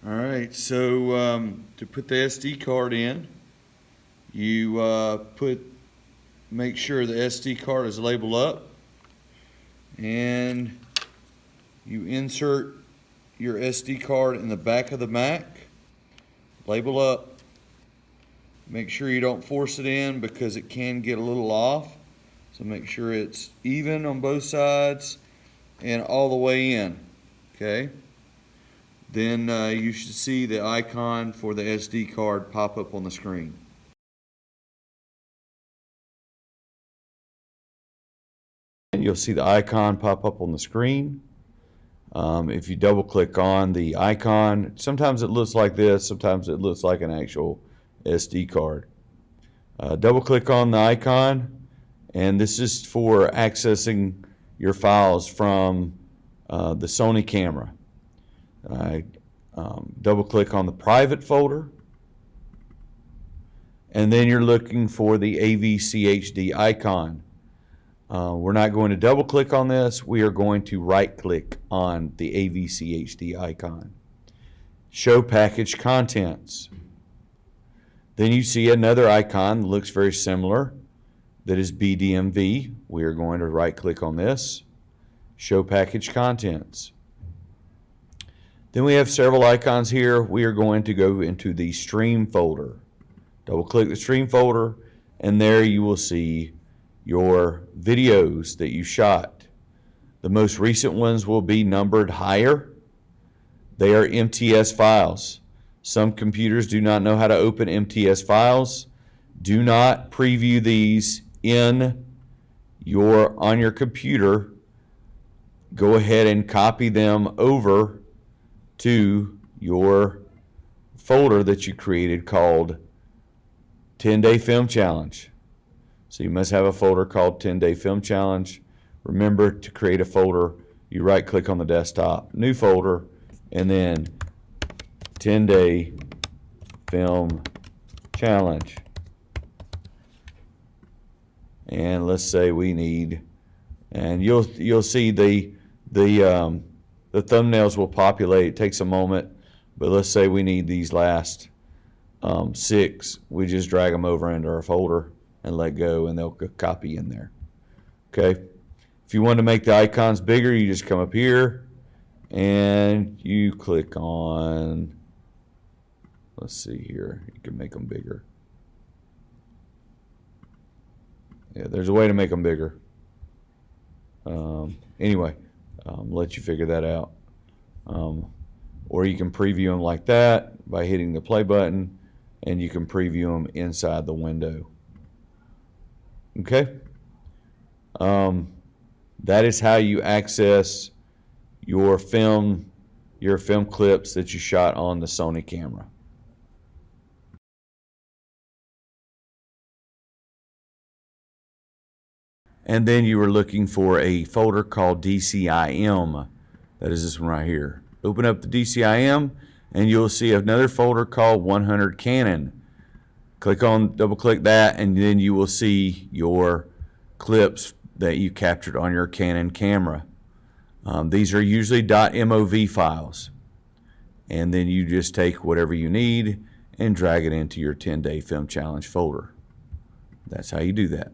All right, so to put the SD card in, you make sure the SD card is labeled up, and you insert your SD card in the back of the Mac, label up. Make sure you don't force it in because it can get a little off. So make sure it's even on both sides and all the way in. Okay. Then you should see the icon for the SD card pop up on the screen. And you'll see the icon pop up on the screen. If you double click on the icon, sometimes it looks like this, sometimes it looks like an actual SD card. Double click on the icon, and this is for accessing your files from the Sony camera. Double click on the private folder, and then you're looking for the AVCHD icon. We're not going to double click on this. We are going to right click on the AVCHD icon. Show package contents. Then you see another icon that looks very similar, that is BDMV. We are going to right click on this. Show package contents. Then we have several icons here. We are going to go into the stream folder. Double click the stream folder, and there you will see your videos that you shot. The most recent ones will be numbered higher. They are MTS files. Some computers do not know how to open MTS files. Do not preview these on your computer. Go ahead and copy them over to your folder that you created called 10-Day Film Challenge. So you must have a folder called 10-Day Film Challenge. Remember to create a folder. You right click on the desktop, new folder, and then 10-Day Film Challenge. And let's say we need, and you'll see the thumbnails will populate. It takes a moment, but let's say we need these last 6. We just drag them over into our folder and let go, and they'll copy in there. Okay. If you want to make the icons bigger, you just come up here and you click on, let's see here, you can make them bigger. Yeah, there's a way to make them bigger. Anyway, let you figure that out. Or you can preview them like that by hitting the play button, and you can preview them inside the window. Okay? That is how you access your film clips that you shot on the Sony camera. And then you are looking for a folder called DCIM. That is this one right here. Open up the DCIM, and you'll see another folder called 100 Canon. Double click that, and then you will see your clips that you captured on your Canon camera. These are usually .mov files. And then you just take whatever you need and drag it into your 10-Day Film Challenge folder. That's how you do that.